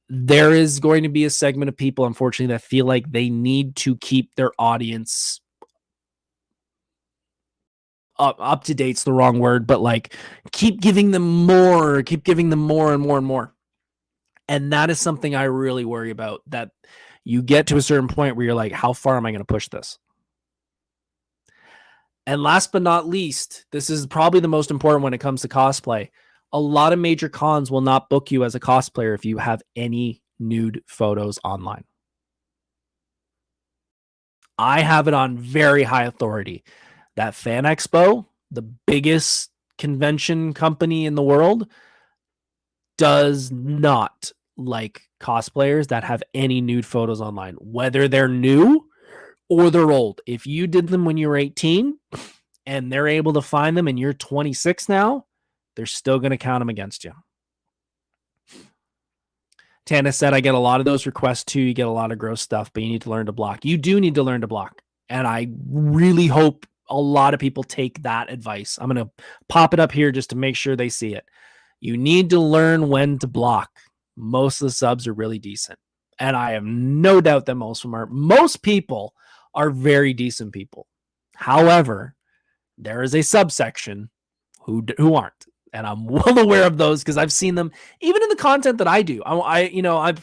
[SPEAKER 2] There is going to be a segment of people, unfortunately, that feel like they need to keep their audience up to date's the wrong word, but like keep giving them more and more and more. And that is something I really worry about, that you get to a certain point where you're like, how far am I going to push this? And last but not least, this is probably the most important when it comes to cosplay. A lot of major cons will not book you as a cosplayer if you have any nude photos online. I have it on very high authority that Fan Expo, the biggest convention company in the world, does not like cosplayers that have any nude photos online, whether they're new or they're old. If you did them when you were 18 and they're able to find them and you're 26 now, they're still going to count them against you. Tana said, I get a lot of those requests too. You get a lot of gross stuff, but you need to learn to block. You do need to learn to block. And I really hope a lot of people take that advice. I'm going to pop it up here just to make sure they see it. You need to learn when to block. most of the subs are really decent. And I have no doubt that most people are very decent people. However, there is a subsection who aren't, and I'm well aware of those because I've seen them even in the content that I do. I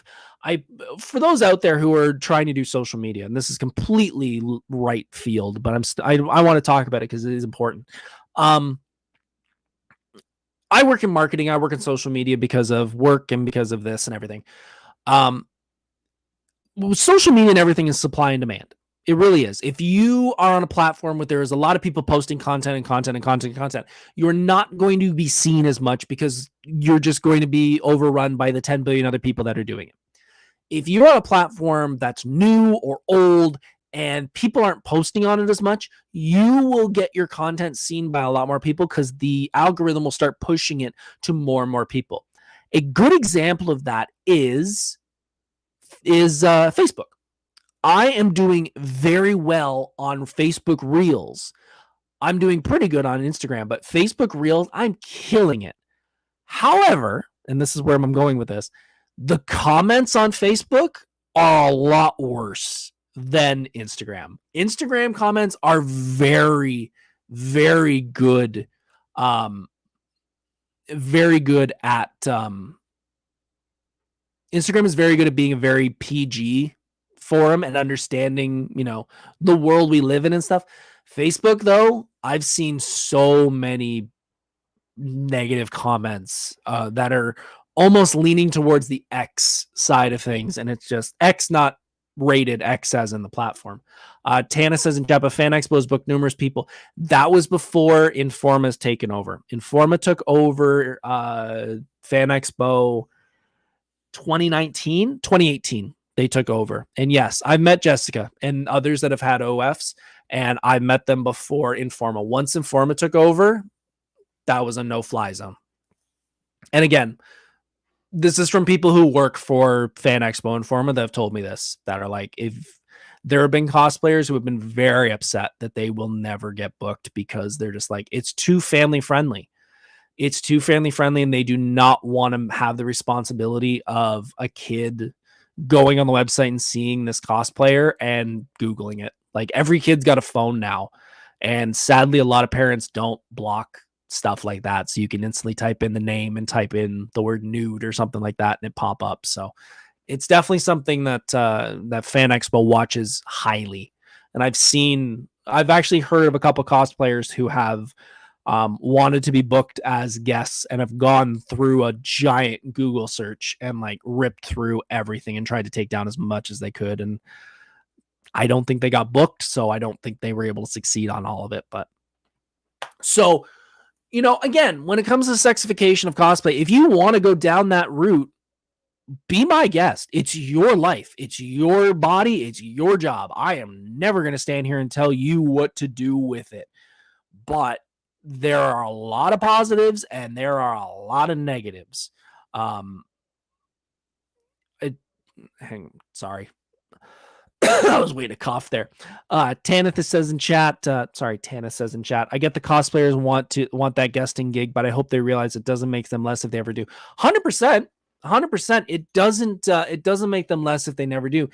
[SPEAKER 2] for those out there who are trying to do social media, and this is completely right field, but I want to talk about it because it is important. I work in marketing. I work in social media because of work and because of this and everything. Social media and everything is supply and demand. It really is. If you are on a platform where there is a lot of people posting content, you're not going to be seen as much because you're just going to be overrun by the 10 billion other people that are doing it. If you're on a platform that's new or old and people aren't posting on it as much, you will get your content seen by a lot more people because the algorithm will start pushing it to more and more people. A good example of that is Facebook. I am doing very well on Facebook Reels. I'm doing pretty good on Instagram, but Facebook Reels, I'm killing it. However, and this is where I'm going with this, the comments on Facebook are a lot worse than Instagram. Instagram comments are very, very good. Very good at Instagram is very good at being a very PG forum and understanding, the world we live in and stuff. Facebook, though, I've seen so many negative comments that are almost leaning towards the X side of things. And it's just X, not rated X as in the platform. Tana says in Japa, Fan Expo's booked numerous people. That was before Informa's taken over. Informa took over Fan Expo 2018. They took over. And yes, I've met Jessica and others that have had OFs, and I met them before Informa. Once Informa took over, that was a no-fly zone. And again, this is from people who work for Fan Expo Informa that have told me this, that are like, if there have been cosplayers who have been very upset that they will never get booked because they're just like, it's too family friendly. It's too family friendly, and they do not want to have the responsibility of a kid going on the website and seeing this cosplayer and Googling it. Like, every kid's got a phone now, and sadly, a lot of parents don't block stuff like that, so you can instantly type in the name and type in the word nude or something like that, and it pop up. So it's definitely something that that Fan Expo watches highly. And I've actually heard of a couple cosplayers who have wanted to be booked as guests and have gone through a giant Google search and like ripped through everything and tried to take down as much as they could. And I don't think they got booked, so I don't think they were able to succeed on all of it. But so, again, when it comes to sexification of cosplay, if you want to go down that route, be my guest. It's your life. It's your body. It's your job. I am never going to stand here and tell you what to do with it. But there are a lot of positives and there are a lot of negatives. Sorry. I was waiting to cough there. Tanith says in chat, Tanith says in chat, I get the cosplayers want that guesting gig, but I hope they realize it doesn't make them less if they ever do. 100%. It doesn't make them less if they never do.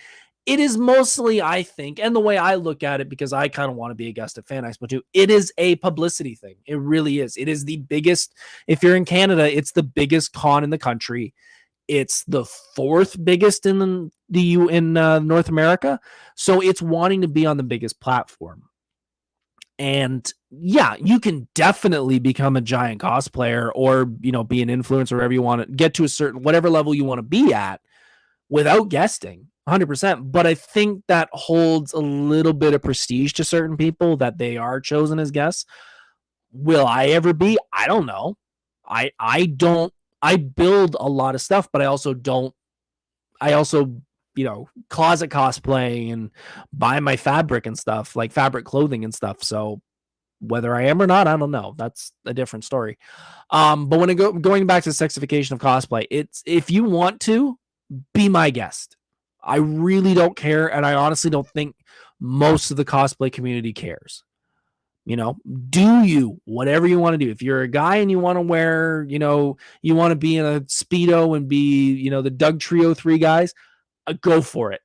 [SPEAKER 2] It is mostly, I think, and the way I look at it, because I kind of want to be a guest at Fan Expo too, it is a publicity thing. It really is. It is the biggest, if you're in Canada, it's the biggest con in the country. It's the fourth biggest in North America. So it's wanting to be on the biggest platform. And yeah, you can definitely become a giant cosplayer or, be an influencer, wherever you want to get to whatever level you want to be at without guesting. 100%. But I think that holds a little bit of prestige to certain people that they are chosen as guests. Will I ever be? I don't know. I build a lot of stuff, but I also closet cosplay and buy my fabric and stuff, like fabric clothing and stuff. So whether I am or not, I don't know. That's a different story. But when going back to the sexification of cosplay, it's, if you want to, be my guest. I really don't care, and I honestly don't think most of the cosplay community cares. Do you, whatever you want to do. If you're a guy and you want to wear, you want to be in a Speedo and be, the Doug Trio 3 guys, go for it.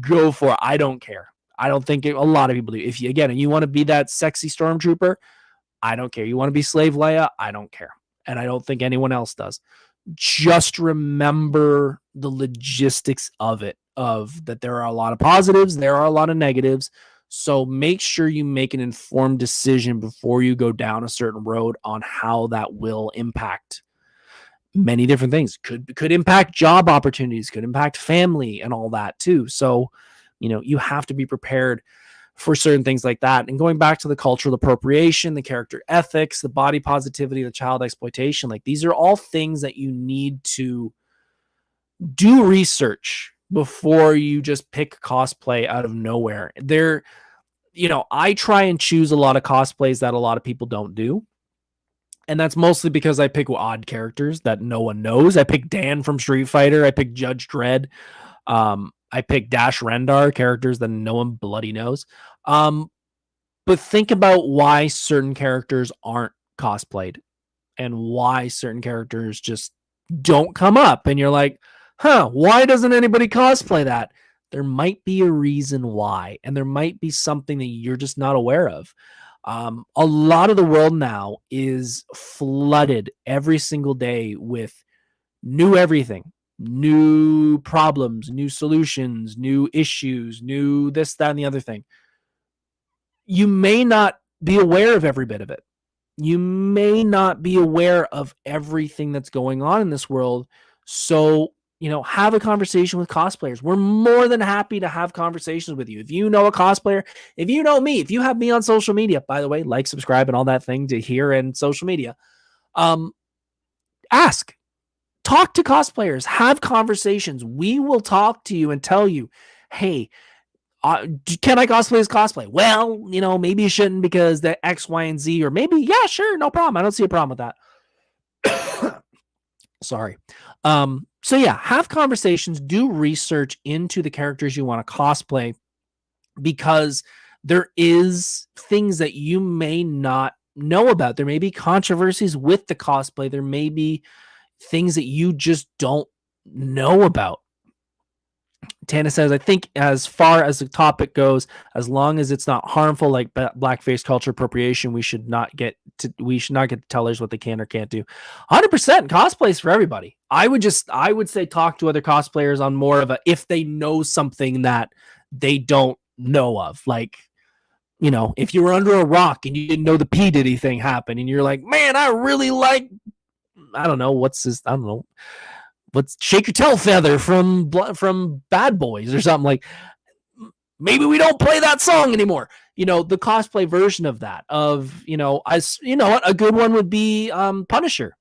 [SPEAKER 2] Go for it. I don't care. I don't think a lot of people do. If you want to be that sexy stormtrooper, I don't care. You want to be Slave Leia? I don't care. And I don't think anyone else does. Just remember the logistics of it, of that there are a lot of positives, there are a lot of negatives. So make sure you make an informed decision before you go down a certain road on how that will impact many different things. Could impact job opportunities, could impact family and all that too. So, you have to be prepared for certain things like that. And going back to the cultural appropriation, the character ethics, the body positivity, the child exploitation, like these are all things that you need to do research before you just pick cosplay out of nowhere. I try and choose a lot of cosplays that a lot of people don't do. And that's mostly because I pick odd characters that no one knows. I pick Dan from Street Fighter. I pick Judge Dredd. I pick Dash Rendar, characters that no one bloody knows. But think about why certain characters aren't cosplayed and why certain characters just don't come up. And you're like, why doesn't anybody cosplay that? There might be a reason why, and there might be something that you're just not aware of. A lot of the world now is flooded every single day with new everything, new problems, new solutions, new issues, new this, that, and the other thing. You may not be aware of every bit of it. You may not be aware of everything that's going on in this world. So, have a conversation with cosplayers. We're more than happy to have conversations with you. If you know a cosplayer, if you know me, if you have me on social media, by the way, like, subscribe, and all that thing to here and social media, ask, talk to cosplayers, have conversations. We will talk to you and tell you, hey, can I cosplay as cosplay? Well, maybe you shouldn't because the X, Y, and Z, or maybe, yeah, sure, no problem. I don't see a problem with that. Sorry. So yeah, have conversations, do research into the characters you want to cosplay, because there is things that you may not know about. There may be controversies with the cosplay. There may be things that you just don't know about. Tana says, I think as far as the topic goes, as long as it's not harmful, like blackface culture appropriation, we should not get to tellers what they can or can't do. 100% cosplays for everybody. I would say talk to other cosplayers on more of a, if they know something that they don't know of. Like, if you were under a rock and you didn't know the P. Diddy thing happened and you're like, man, I really like, let's Shake Your Tail Feather from Bad Boys or something. Like, maybe we don't play that song anymore. The cosplay version of that, a good one would be Punisher.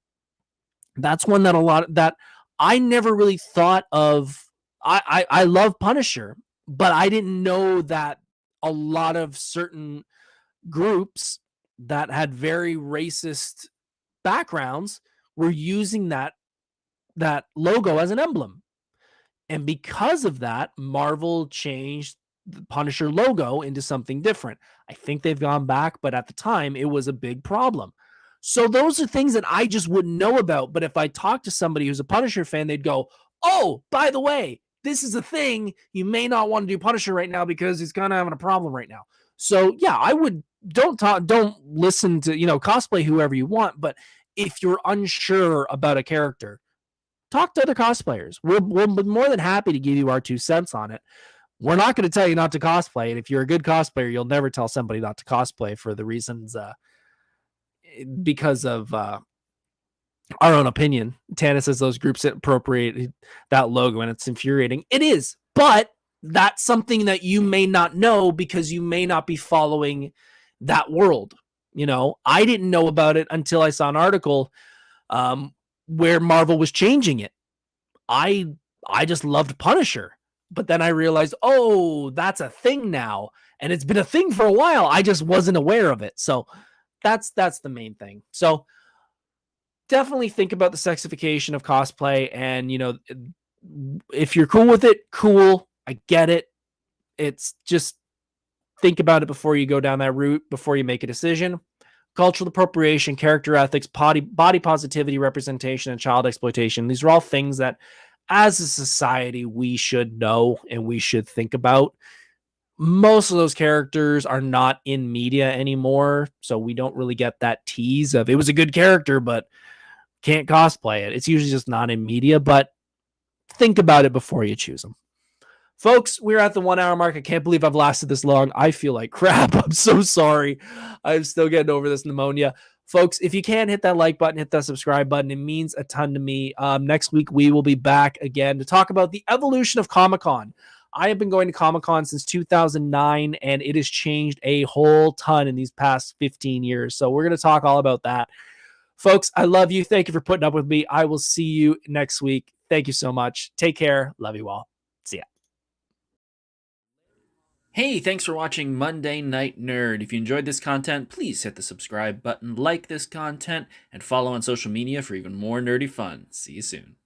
[SPEAKER 2] That's one that I never really thought of. I love Punisher, but I didn't know that a lot of certain groups that had very racist backgrounds were using that logo as an emblem. And because of that, Marvel changed the Punisher logo into something different. I think they've gone back, but at the time it was a big problem. So those are things that I just wouldn't know about. But if I talk to somebody who's a Punisher fan, they'd go, oh, by the way, this is a thing. You may not want to do Punisher right now because he's kind of having a problem right now. So yeah, I would don't listen to, cosplay whoever you want. But if you're unsure about a character, talk to other cosplayers. We're more than happy to give you our 2 cents on it. We're not going to tell you not to cosplay. And if you're a good cosplayer, you'll never tell somebody not to cosplay for the reasons, because of our own opinion. Tana says those groups appropriate that logo and it's infuriating. It is, but that's something that you may not know because you may not be following that world. I didn't know about it until I saw an article where Marvel was changing it. I just loved Punisher, but then I realized, oh, that's a thing now, and it's been a thing for a while. I just wasn't aware of it. So that's the main thing. So definitely think about the sexification of cosplay, and if you're cool with it, cool. I get it. It's just think about it before you go down that route, before you make a decision. Cultural appropriation, character ethics, body positivity, representation, and child exploitation. These are all things that, as a society, we should know and we should think about. Most of those characters are not in media anymore, so we don't really get that tease of it was a good character, but can't cosplay it. It's usually just not in media, but think about it before you choose them. Folks, we're at the 1 hour mark. I can't believe I've lasted this long. I feel like crap. I'm so sorry. I'm still getting over this pneumonia. Folks, if you can hit that like button, hit that subscribe button. It means a ton to me. Next week, we will be back again to talk about the evolution of Comic-Con. I have been going to Comic-Con since 2009, and it has changed a whole ton in these past 15 years. So we're going to talk all about that. Folks, I love you. Thank you for putting up with me. I will see you next week. Thank you so much. Take care. Love you all. See ya. Hey, thanks for watching Monday Night Nerd. If you enjoyed this content, please hit the subscribe button, like this content, and follow on social media for even more nerdy fun. See you soon.